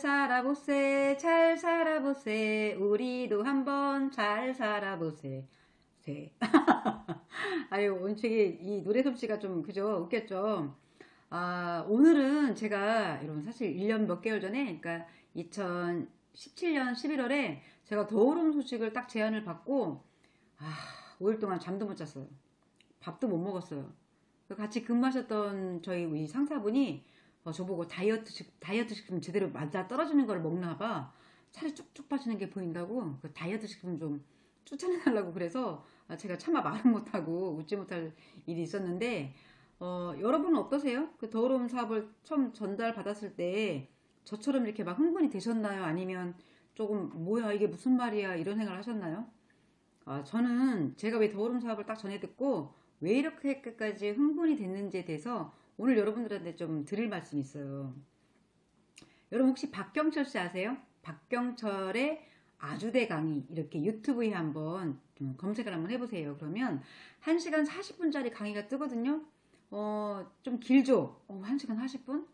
살아보세, 잘 살아보세, 우리도 한번 잘 살아보세. 세. 아유, 오늘 되게 이 노래 솜씨가 좀, 그죠? 웃겼죠? 아, 오늘은 제가, 여러분, 사실 1년 몇 개월 전에, 그러니까 2017년 11월에 제가 더우름 소식을 딱 제안을 받고, 아, 5일 동안 잠도 못 잤어요. 밥도 못 먹었어요. 같이 근무하셨던 저희 이 상사분이 저보고 다이어트 식품 제대로 맞아 떨어지는 걸 먹나 봐. 살이 쭉쭉 빠지는 게 보인다고 그 다이어트 식품 좀 추천해달라고 그래서 제가 차마 말은 못하고 웃지 못할 일이 있었는데 여러분은 어떠세요? 그 더러움 사업을 처음 전달받았을 때 저처럼 이렇게 막 흥분이 되셨나요? 아니면 조금 뭐야 이게 무슨 말이야 이런 생각을 하셨나요? 저는 제가 왜 더오름 사업을 딱 전해 듣고 왜 이렇게까지 흥분이 됐는지에 대해서 오늘 여러분들한테 좀 드릴 말씀이 있어요. 여러분 혹시 박경철 씨 아세요? 박경철의 아주대 강의 이렇게 유튜브에 한번 좀 검색을 한번 해보세요. 그러면 1시간 40분짜리 강의가 뜨거든요. 좀 길죠? 1시간 40분?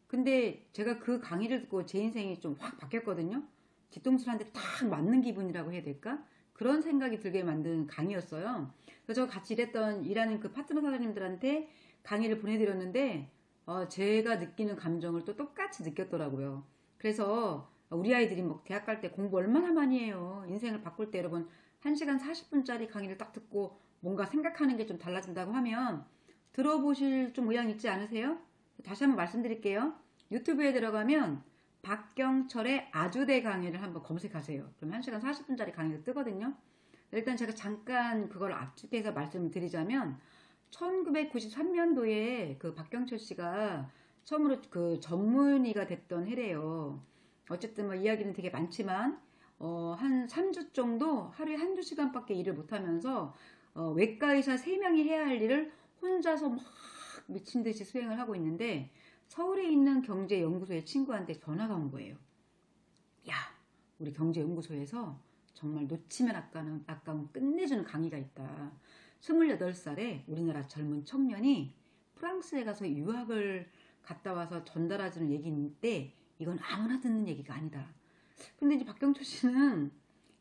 근데 제가 그 강의를 듣고 제 인생이 좀 확 바뀌었거든요. 뒤통수한테 딱 맞는 기분이라고 해야 될까? 그런 생각이 들게 만든 강의였어요. 그래서 같이 일하는 그 파트너 사장님들한테 강의를 보내드렸는데, 제가 느끼는 감정을 또 똑같이 느꼈더라고요. 그래서 우리 아이들이 뭐 대학 갈 때 공부 얼마나 많이 해요. 인생을 바꿀 때 여러분 1시간 40분짜리 강의를 딱 듣고 뭔가 생각하는 게 좀 달라진다고 하면 들어보실 좀 의향 있지 않으세요? 다시 한번 말씀드릴게요. 유튜브에 들어가면 박경철의 아주대 강의를 한번 검색하세요. 그럼 1시간 40분짜리 강의가 뜨거든요. 일단 제가 잠깐 그걸 압축해서 말씀을 드리자면 1993년도에 그 박경철 씨가 처음으로 그 전문의가 됐던 해래요. 어쨌든 뭐 이야기는 되게 많지만 한 3주 정도 하루에 한두 시간밖에 일을 못하면서 외과의사 3명이 해야 할 일을 혼자서 막 미친 듯이 수행을 하고 있는데 서울에 있는 경제연구소의 친구한테 전화가 온 거예요. 야, 우리 경제연구소에서 정말 놓치면 아까운 끝내주는 강의가 있다. 28살에 우리나라 젊은 청년이 프랑스에 가서 유학을 갔다 와서 전달해주는 얘기인데 이건 아무나 듣는 얘기가 아니다. 근데 이제 박경철 씨는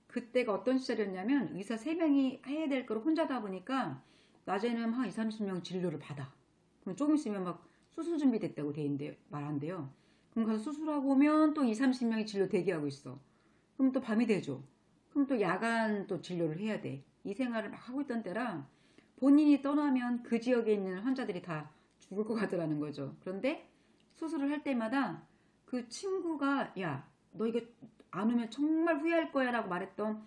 그때가 어떤 시절이었냐면 의사 3명이 해야 될 걸 혼자다 보니까 낮에는 한 2, 30명 진료를 받아. 그럼 조금 있으면 막 수술 준비됐다고 말한대요. 그럼 가서 수술하고 오면 또 2, 30명이 진료 대기하고 있어. 그럼 또 밤이 되죠. 그럼 또 야간 또 진료를 해야 돼. 이 생활을 막 하고 있던 때라 본인이 떠나면 그 지역에 있는 환자들이 다 죽을 것 같더라는 거죠. 그런데 수술을 할 때마다 그 친구가 야, 너 이거 안 오면 정말 후회할 거야 라고 말했던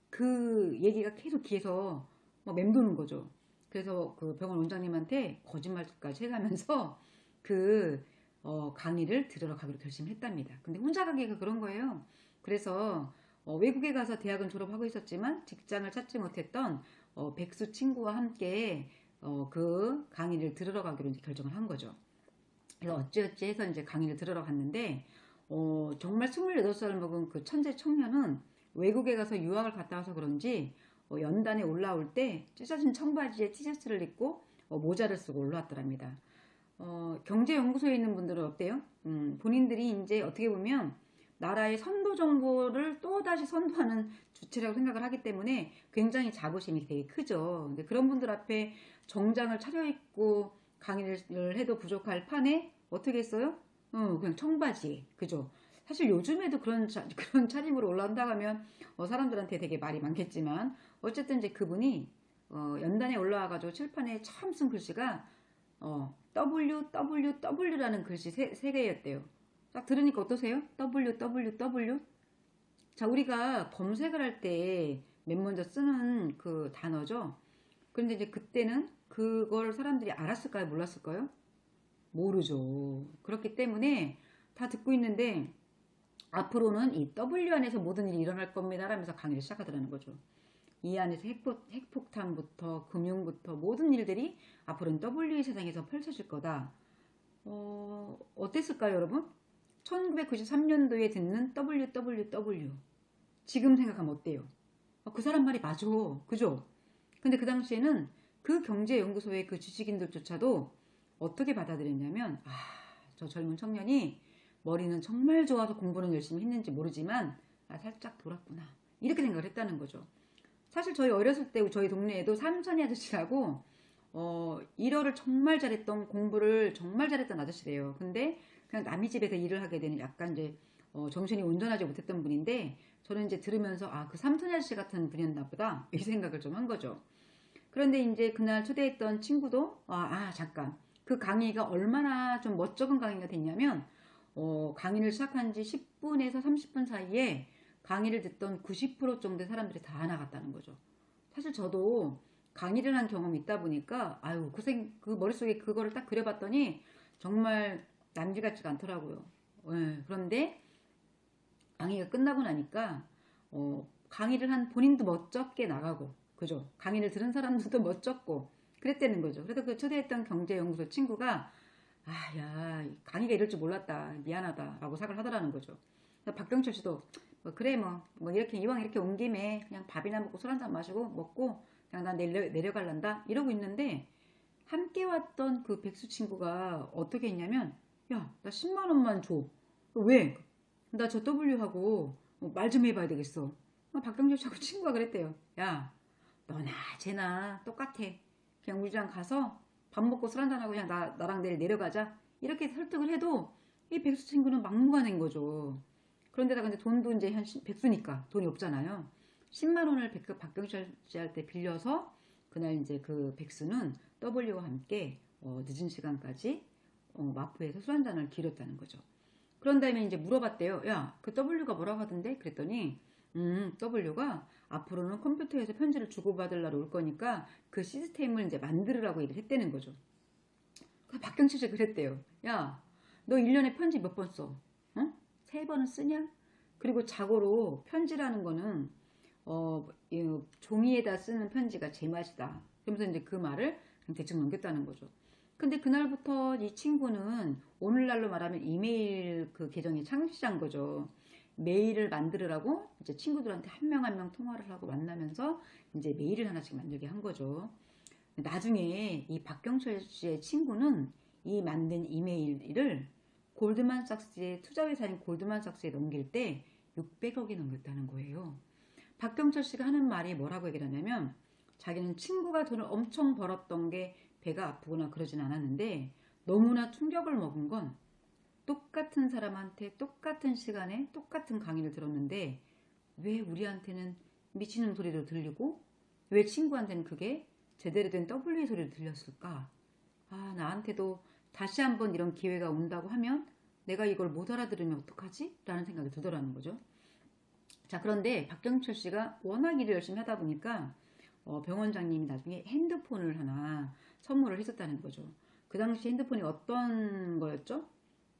그 얘기가 계속 귀에서 막 맴도는 거죠. 그래서 그 병원 원장님한테 거짓말까지 해가면서 그 강의를 들으러 가기로 결심했답니다. 근데 혼자 가기가 그런 거예요. 그래서 외국에 가서 대학은 졸업하고 있었지만 직장을 찾지 못했던 백수 친구와 함께 그 강의를 들으러 가기로 이제 결정을 한 거죠. 그래서 어찌어찌 해서 이제 강의를 들으러 갔는데 정말 28살 먹은 그 천재 청년은 외국에 가서 유학을 갔다 와서 그런지 연단에 올라올 때 찢어진 청바지에 티셔츠를 입고 모자를 쓰고 올라왔더랍니다. 경제연구소에 있는 분들은 어때요? 본인들이 이제 어떻게 보면 나라의 선도 정보를 또다시 선도하는 주체라고 생각을 하기 때문에 굉장히 자부심이 되게 크죠. 근데 그런 분들 앞에 정장을 차려입고 강의를 해도 부족할 판에 어떻게 했어요? 그냥 청바지. 그죠? 사실 요즘에도 그런 차림으로 올라온다고 하면 사람들한테 되게 말이 많겠지만 어쨌든 이제 그분이 연단에 올라와가지고 칠판에 처음 쓴 글씨가 WWW라는 글씨 세 개였대요. 딱 들으니까 어떠세요? WWW? 자, 우리가 검색을 할 때 맨 먼저 쓰는 그 단어죠. 그런데 이제 그때는 그걸 사람들이 알았을까요? 몰랐을까요? 모르죠. 그렇기 때문에 다 듣고 있는데 앞으로는 이 W 안에서 모든 일이 일어날 겁니다. 라면서 강의를 시작하더라는 거죠. 이 안에서 핵폭탄부터 금융부터 모든 일들이 앞으로는 W의 세상에서 펼쳐질 거다. 어땠을까요, 여러분? 1993년도에 듣는 WWW. 지금 생각하면 어때요? 그 사람 말이 맞아. 그죠? 근데 그 당시에는 그 경제연구소의 그 지식인들조차도 어떻게 받아들였냐면, 저 젊은 청년이 머리는 정말 좋아서 공부는 열심히 했는지 모르지만 아, 살짝 돌았구나. 이렇게 생각을 했다는 거죠. 사실 저희 어렸을 때 저희 동네에도 삼선이 아저씨라고 1어를 정말 잘했던 공부를 정말 잘했던 아저씨래요. 근데 그냥 남의 집에서 일을 하게 되는 약간 이제 정신이 온전하지 못했던 분인데 저는 이제 들으면서 아, 그 삼선이 아저씨 같은 분이었나 보다 이 생각을 좀 한 거죠. 그런데 이제 그날 초대했던 친구도 잠깐 그 강의가 얼마나 좀 멋쩍은 강의가 됐냐면 강의를 시작한 지 10분에서 30분 사이에 강의를 듣던 90% 정도의 사람들이 다 나갔다는 거죠. 사실 저도 강의를 한 경험이 있다 보니까 아유 그 머릿속에 그거를 딱 그려봤더니 정말 남길 같지가 않더라고요. 예, 그런데 강의가 끝나고 나니까 강의를 한 본인도 멋쩍게 나가고 그죠? 강의를 들은 사람들도 멋쩍고 그랬다는 거죠. 그래서 그 초대했던 경제연구소 친구가 아, 야, 강의가 이럴 줄 몰랐다. 미안하다. 라고 사과를 하더라는 거죠. 박경철 씨도 그래 뭐 이렇게 이왕 이렇게 온 김에 그냥 밥이나 먹고 술 한잔 마시고 먹고 그냥 난 내려갈란다 이러고 있는데 함께 왔던 그 백수 친구가 어떻게 했냐면 야, 나 10만 원만 줘. 왜? 나 저 W하고 말 좀 해봐야 되겠어. 박경철 씨하고 친구가 그랬대요. 야, 너나 쟤나 똑같아. 그냥 우리랑 가서 밥 먹고 술 한잔하고 그냥 나랑 내일 내려가자. 이렇게 설득을 해도 이 백수 친구는 막무가내인 거죠. 그런데다가 이제 돈도 이제 백수니까 돈이 없잖아요. 10만 원을 박경철 씨한테 빌려서 그날 이제 그 백수는 W와 함께 늦은 시간까지 마포에서 술 한잔을 기렸다는 거죠. 그런 다음에 이제 물어봤대요. 야, 그 W가 뭐라고 하던데? 그랬더니 W가 앞으로는 컴퓨터에서 편지를 주고받을 날 올 거니까 그 시스템을 이제 만들으라고 얘기를 했다는 거죠. 박경철 씨 그랬대요. 야, 너 1년에 편지 몇 번 써? 어? 3번은 쓰냐? 그리고 자고로 편지라는 거는 종이에다 쓰는 편지가 제맛이다. 그러면서 이제 그 말을 대충 넘겼다는 거죠. 근데 그날부터 이 친구는 오늘날로 말하면 이메일 그 계정의 창시자인 거죠. 메일을 만들으라고 이제 친구들한테 한 명 한 명 통화를 하고 만나면서 이제 메일을 하나씩 만들게 한 거죠. 나중에 이 박경철 씨의 친구는 이 만든 이메일을 골드만삭스의 투자회사인 골드만삭스에 넘길 때 600억이 넘겼다는 거예요. 박경철 씨가 하는 말이 뭐라고 얘기를 하냐면 자기는 친구가 돈을 엄청 벌었던 게 배가 아프거나 그러진 않았는데 너무나 충격을 먹은 건 똑같은 사람한테 똑같은 시간에 똑같은 강의를 들었는데 왜 우리한테는 미치는 소리로 들리고 왜 친구한테는 그게 제대로 된 W의 소리로 들렸을까? 아, 나한테도 다시 한번 이런 기회가 온다고 하면 내가 이걸 못 알아들으면 어떡하지? 라는 생각이 들더라는 거죠. 자, 그런데 박경철 씨가 워낙 일을 열심히 하다 보니까 병원장님이 나중에 핸드폰을 하나 선물을 했었다는 거죠. 그 당시 핸드폰이 어떤 거였죠?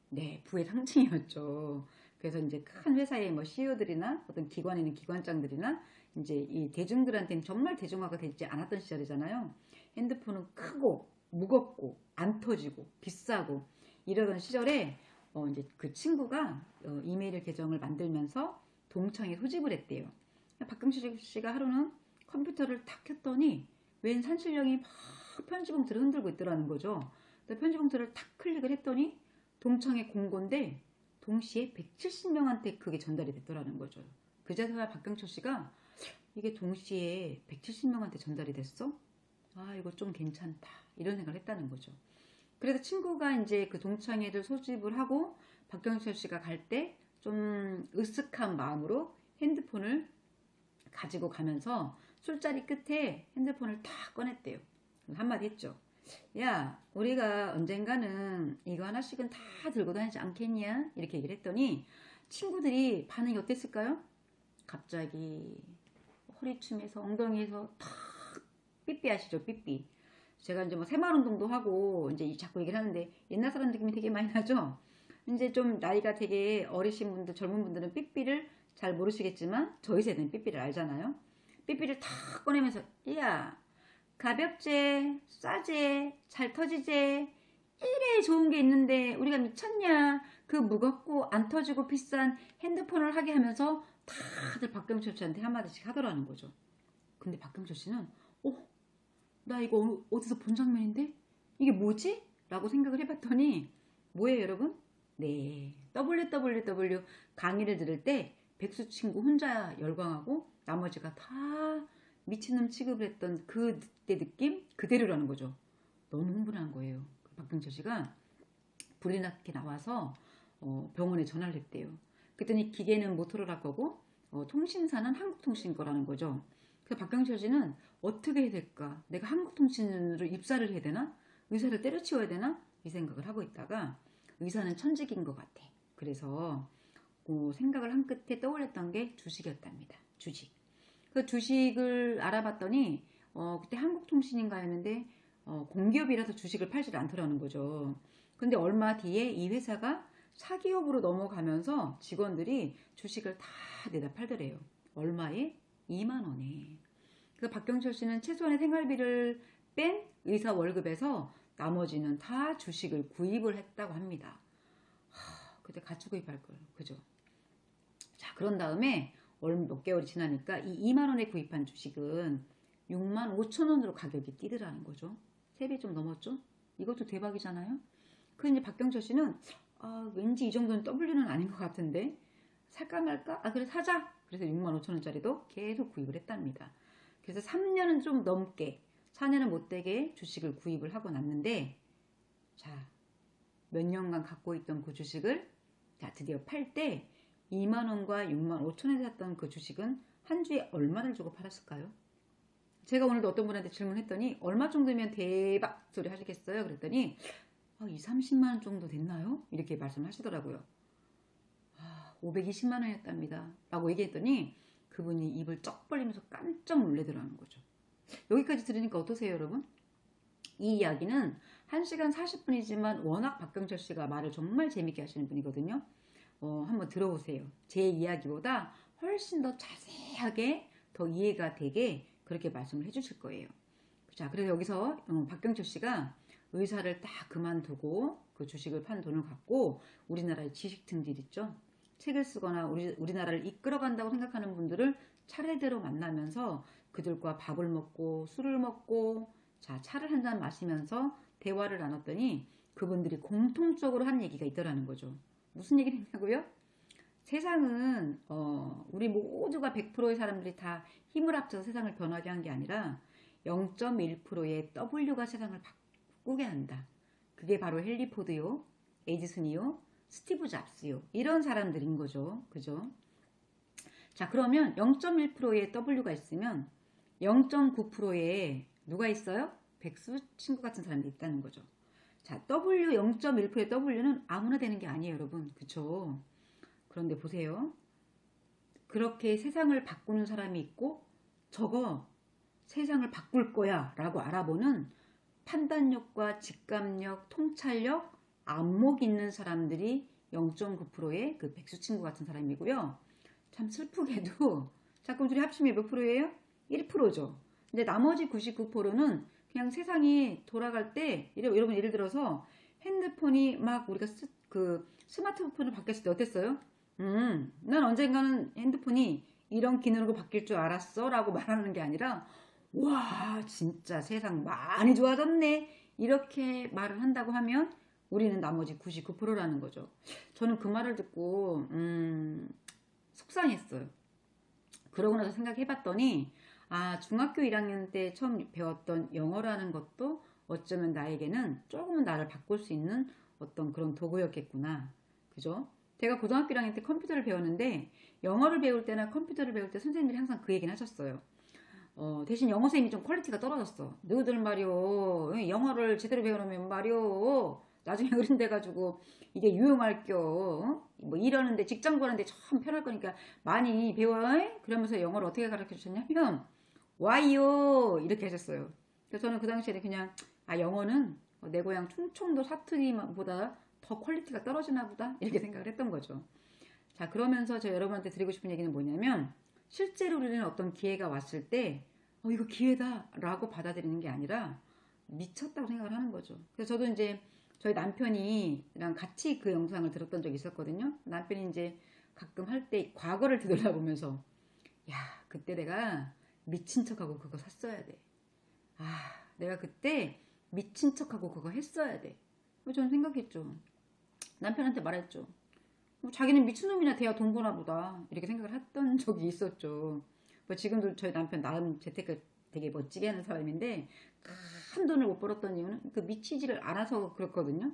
네, 부의 상징이었죠. 그래서 이제 큰 회사의 뭐 CEO들이나 어떤 기관에 있는 기관장들이나 이제 이 대중들한테는 정말 대중화가 되지 않았던 시절이잖아요. 핸드폰은 크고 무겁고 안 터지고 비싸고 이러던 시절에 이제 그 친구가 이메일 계정을 만들면서 동창회 소집을 했대요. 박경식 씨가 하루는 컴퓨터를 탁 켰더니 웬 산신령이 막 편지봉투를 흔들고 있더라는 거죠. 편지봉투를 탁 클릭을 했더니 동창회 공고인데 동시에 170명한테 그게 전달이 됐더라는 거죠. 그제서야 박경철 씨가 이게 동시에 170명한테 전달이 됐어? 아, 이거 좀 괜찮다. 이런 생각을 했다는 거죠. 그래서 친구가 이제 그 동창회를 소집을 하고 박경철 씨가 갈 때 좀 으쓱한 마음으로 핸드폰을 가지고 가면서 술자리 끝에 핸드폰을 탁 꺼냈대요. 한마디 했죠. 야, 우리가 언젠가는 이거 하나씩은 다 들고 다니지 않겠냐? 이렇게 얘기를 했더니 친구들이 반응이 어땠을까요? 갑자기 허리춤에서 엉덩이에서 탁 삐삐 하시죠, 삐삐. 제가 이제 뭐 새마을운동도 하고 이제 자꾸 얘기를 하는데 옛날 사람 느낌이 되게 많이 나죠? 이제 좀 나이가 되게 어리신 분들, 젊은 분들은 삐삐를 잘 모르시겠지만 저희 세대는 삐삐를 알잖아요. 삐삐를 탁 꺼내면서 야, 가볍제, 싸제, 잘 터지제, 이래 좋은 게 있는데 우리가 미쳤냐? 그 무겁고 안 터지고 비싼 핸드폰을 하게 하면서 다들 박경철 씨한테 한마디씩 하더라는 거죠. 근데 박경철 씨는 나 이거 어디서 본 장면인데? 이게 뭐지? 라고 생각을 해봤더니 뭐예요 여러분? 네, WWW 강의를 들을 때 백수 친구 혼자 열광하고 나머지가 다 미친놈 취급을 했던 그때 느낌 그대로라는 거죠. 너무 흥분한 거예요. 박병철 씨가 불이 나게 나와서 병원에 전화를 했대요. 그랬더니 기계는 모토로라 거고 통신사는 한국통신 거라는 거죠. 그래서 박병철 씨는 어떻게 해야 될까? 내가 한국통신으로 입사를 해야 되나? 의사를 때려치워야 되나? 이 생각을 하고 있다가 의사는 천직인 것 같아. 그래서 생각을 한 끝에 떠올렸던 게 주식이었답니다. 주식. 그 주식을 알아봤더니 그때 한국통신인가였는데 공기업이라서 주식을 팔지 않더라는 거죠. 근데 얼마 뒤에 이 회사가 사기업으로 넘어가면서 직원들이 주식을 다 내다 팔더래요. 얼마에? 2만 원에. 그 박경철 씨는 최소한의 생활비를 뺀 의사 월급에서 나머지는 다 주식을 구입을 했다고 합니다. 그때 같이 구입할 걸. 그죠? 자, 그런 다음에 몇 개월이 지나니까 이 2만 원에 구입한 주식은 6만 5천 원으로 가격이 뛰더라는 거죠. 3배 좀 넘었죠? 이것도 대박이잖아요? 그런데 박경철 씨는 왠지 이 정도는 W는 아닌 것 같은데 살까 말까? 그래 사자. 그래서 6만 5천 원짜리도 계속 구입을 했답니다. 그래서 3년은 좀 넘게 4년은 못되게 주식을 구입을 하고 났는데 자, 몇 년간 갖고 있던 그 주식을 자 드디어 팔 때 2만 원과 6만 5천 원에 샀던 그 주식은 한 주에 얼마를 주고 팔았을까요? 제가 오늘도 어떤 분한테 질문했더니 얼마 정도면 대박 소리 하시겠어요? 그랬더니 2, 30만 원 정도 됐나요? 이렇게 말씀하시더라고요. 520만 원이었답니다. 라고 얘기했더니 그분이 입을 쩍 벌리면서 깜짝 놀래더라는 거죠. 여기까지 들으니까 어떠세요, 여러분? 이 이야기는 1시간 40분이지만 워낙 박경철 씨가 말을 정말 재밌게 하시는 분이거든요. 한번 들어보세요. 제 이야기보다 훨씬 더 자세하게 더 이해가 되게 그렇게 말씀을 해주실 거예요. 자, 그래서 여기서 박경철 씨가 의사를 딱 그만두고 그 주식을 판 돈을 갖고 우리나라의 지식층들 있죠. 책을 쓰거나 우리나라를 이끌어간다고 생각하는 분들을 차례대로 만나면서 그들과 밥을 먹고 술을 먹고 자 차를 한 잔 마시면서 대화를 나눴더니 그분들이 공통적으로 한 얘기가 있더라는 거죠. 무슨 얘기를 했냐고요? 세상은 우리 모두가 100%의 사람들이 다 힘을 합쳐서 세상을 변하게 한 게 아니라 0.1%의 W가 세상을 바꾸게 한다. 그게 바로 헨리 포드요, 에디슨이요, 스티브 잡스요. 이런 사람들인 거죠. 그죠? 자, 그러면 0.1%의 W가 있으면 0.9%의 누가 있어요? 백수 친구 같은 사람들이 있다는 거죠. 자, 0.1%의 W는 아무나 되는 게 아니에요, 여러분. 그쵸? 그런데 보세요. 그렇게 세상을 바꾸는 사람이 있고 저거 세상을 바꿀 거야 라고 알아보는 판단력과 직감력, 통찰력, 안목 있는 사람들이 0.9%의 그 백수 친구 같은 사람이고요. 참 슬프게도 자꾸 둘이 합치면 몇 프로예요? 1%죠. 근데 나머지 99%는 그냥 세상이 돌아갈 때 여러분 예를 들어서 핸드폰이 막 우리가 스마트폰을 바뀌었을 때 어땠어요? 난 언젠가는 핸드폰이 이런 기능으로 바뀔 줄 알았어 라고 말하는 게 아니라 와 진짜 세상 많이 좋아졌네 이렇게 말을 한다고 하면 우리는 나머지 99%라는 거죠. 저는 그 말을 듣고 속상했어요. 그러고 나서 생각해봤더니 중학교 1학년 때 처음 배웠던 영어라는 것도 어쩌면 나에게는 조금은 나를 바꿀 수 있는 어떤 그런 도구였겠구나. 그죠? 제가 고등학교 1학년 때 컴퓨터를 배웠는데 영어를 배울 때나 컴퓨터를 배울 때 선생님들이 항상 그 얘기는 하셨어요. 대신 영어 선생님이 좀 퀄리티가 떨어졌어. 너희들 말이요. 영어를 제대로 배워놓으면 말이요. 나중에 어른 돼가지고 이게 유용할겨. 뭐 이러는데 직장 구하는데 참 편할 거니까 많이 배워. 그러면서 영어를 어떻게 가르쳐 주셨냐면 와이요 이렇게 하셨어요. 그래서 저는 그 당시에 그냥 영어는 내 고향 충청도 사투리보다 더 퀄리티가 떨어지나 보다 이렇게 생각을 했던 거죠. 자, 그러면서 저 여러분한테 드리고 싶은 얘기는 뭐냐면 실제로 우리는 어떤 기회가 왔을 때 이거 기회다 라고 받아들이는 게 아니라 미쳤다고 생각을 하는 거죠. 그래서 저도 이제 저희 남편이랑 같이 그 영상을 들었던 적이 있었거든요. 남편이 이제 가끔 할 때 과거를 되돌아보면서 야 그때 내가 미친 척하고 그거 샀어야 돼. 내가 그때 미친 척하고 그거 했어야 돼. 저는 생각했죠. 남편한테 말했죠. 자기는 미친놈이나 돼야 돈 버나 보다 이렇게 생각을 했던 적이 있었죠. 뭐 지금도 저희 남편 나름 재테크 되게 멋지게 하는 사람인데 큰 돈을 못 벌었던 이유는 그 미치지를 않아서 그렇거든요.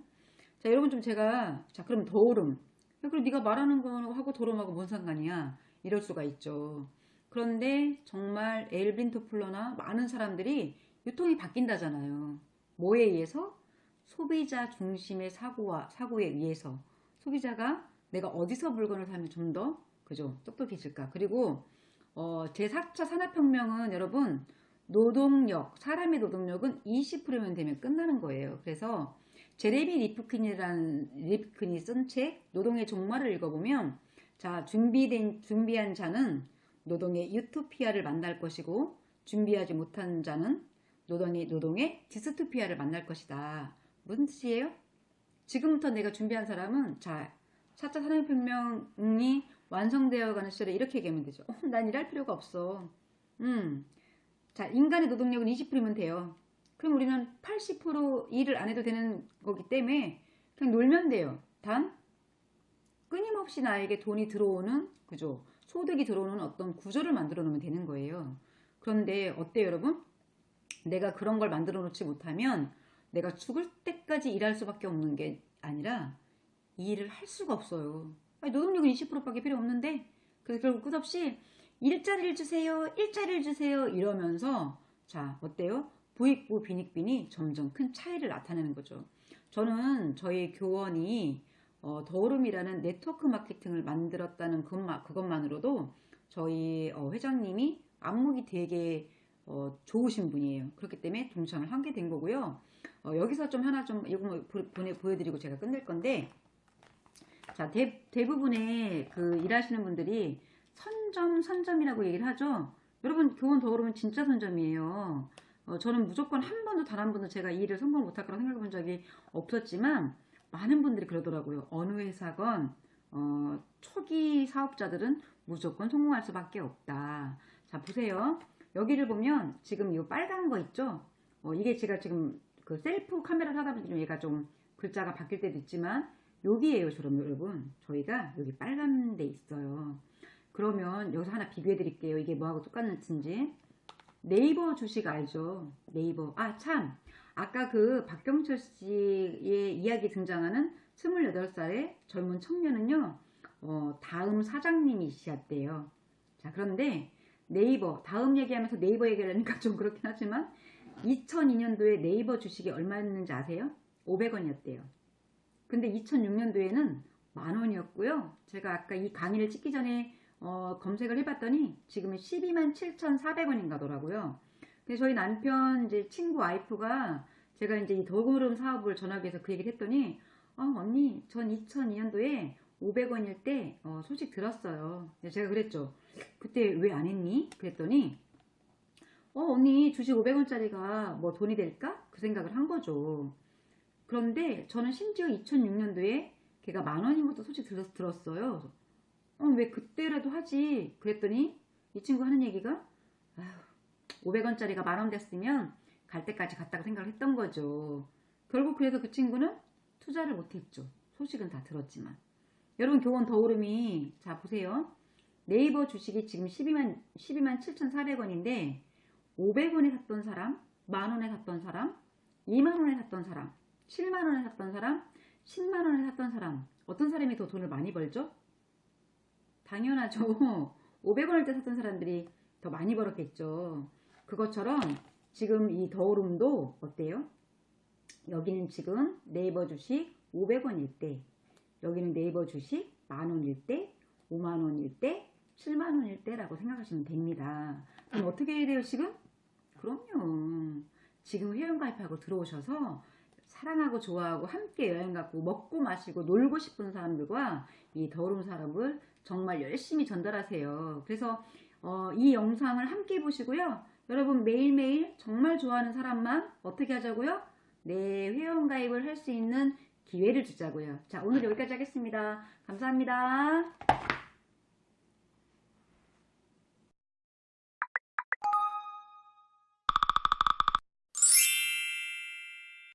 자, 여러분 좀 제가 자 그럼 더오름. 야, 그럼 네가 말하는 거하고 더오름하고 뭔 상관이야? 이럴 수가 있죠. 그런데 정말 엘빈 토플러나 많은 사람들이 유통이 바뀐다잖아요. 뭐에 의해서? 소비자 중심의 사고에 의해서 소비자가 내가 어디서 물건을 사면 좀 더 그죠 똑똑해질까. 그리고 제4차 산업혁명은 여러분 노동력 사람의 노동력은 20%면 되면 끝나는 거예요. 그래서 제레미 리프킨이 쓴 책 노동의 종말을 읽어보면 자 준비한 자는 노동의 유토피아를 만날 것이고 준비하지 못한 자는 노동의 디스토피아를 만날 것이다. 무슨 뜻이에요? 지금부터 내가 준비한 사람은 자 4차 산업혁명이 완성되어가는 시절에 이렇게 얘기하면 되죠. 난 일할 필요가 없어. 자 인간의 노동력은 20%면 돼요. 그럼 우리는 80% 일을 안 해도 되는 거기 때문에 그냥 놀면 돼요. 단 끊임없이 나에게 돈이 들어오는 그죠? 소득이 들어오는 어떤 구조를 만들어 놓으면 되는 거예요. 그런데 어때요 여러분? 내가 그런 걸 만들어 놓지 못하면 내가 죽을 때까지 일할 수밖에 없는 게 아니라 이 일을 할 수가 없어요. 아니, 노동력은 20%밖에 필요 없는데 그래서 결국 끝없이 일자리를 주세요. 일자리를 주세요. 이러면서 자 어때요? 부익부 빈익빈이 점점 큰 차이를 나타내는 거죠. 저는 저희 교원이 더오름이라는 네트워크 마케팅을 만들었다는 그것만으로도 저희 회장님이 안목이 되게 좋으신 분이에요. 그렇기 때문에 동참을 하게 된 거고요. 여기서 좀 하나 좀 이거 보여드리고 제가 끝낼 건데 자 대부분의 그 일하시는 분들이 선점이라고 얘기를 하죠. 여러분 교원 더오름은 진짜 선점이에요. 저는 무조건 한 번도 단 한 번도 제가 이 일을 성공 못할 거라고 생각해 본 적이 없었지만 많은 분들이 그러더라고요. 어느 회사건 초기 사업자들은 무조건 성공할 수밖에 없다. 자 보세요. 여기를 보면 지금 이 빨간 거 있죠. 이게 제가 지금 그 셀프 카메라 하다 보니 얘가 좀 글자가 바뀔 때도 있지만 여기에요. 여러분 저희가 여기 빨간 데 있어요. 그러면 여기서 하나 비교해 드릴게요. 이게 뭐하고 똑같은지. 네이버 주식 알죠? 네이버. 아, 참. 아까 그 박경철 씨의 이야기 등장하는 28살의 젊은 청년은요, 다음 사장님이셨대요. 자, 그런데 네이버, 다음 얘기하면서 네이버 얘기를 하니까 좀 그렇긴 하지만 2002년도에 네이버 주식이 얼마였는지 아세요? 500원이었대요. 근데 2006년도에는 만원이었고요. 제가 아까 이 강의를 찍기 전에 검색을 해봤더니 지금은 127,400원인가 더라고요. 그래서 저희 남편 이제 친구 와이프가 제가 이제 이 더오름 사업을 전하기 위해서 그 얘기를 했더니 언니 전 2002년도에 500원일 때 소식 들었어요. 제가 그랬죠. 그때 왜 안 했니? 그랬더니 언니 주식 500원짜리가 뭐 돈이 될까? 그 생각을 한 거죠. 그런데 저는 심지어 2006년도에 걔가 만원인 것도 소식 들었어요. 왜 그때라도 하지? 그랬더니 이 친구 하는 얘기가 500원짜리가 만원 됐으면 갈 때까지 갔다고 생각을 했던 거죠. 결국 그래서 그 친구는 투자를 못했죠. 소식은 다 들었지만. 여러분 교원 더오름이 자 보세요. 네이버 주식이 지금 12만 7,400원인데 500원에 샀던 사람, 만원에 샀던 사람, 2만원에 샀던 사람, 7만원에 샀던 사람, 10만원에 샀던 사람 어떤 사람이 더 돈을 많이 벌죠? 당연하죠. 500원을 때 샀던 사람들이 더 많이 벌었겠죠. 그것처럼 지금 이 더오름도 어때요? 여기는 지금 네이버 주식 500원일 때, 여기는 네이버 주식 만원일 때, 5만원일 때, 7만원일 때라고 생각하시면 됩니다. 그럼 어떻게 해야 돼요 지금? 그럼요. 지금 회원가입하고 들어오셔서 사랑하고 좋아하고 함께 여행 가고 먹고 마시고 놀고 싶은 사람들과 이 더오름 사업을 정말 열심히 전달하세요. 그래서 이 영상을 함께 보시고요. 여러분 매일매일 정말 좋아하는 사람만 어떻게 하자고요? 네, 회원가입을 할 수 있는 기회를 주자고요. 자, 오늘 여기까지 하겠습니다. 감사합니다.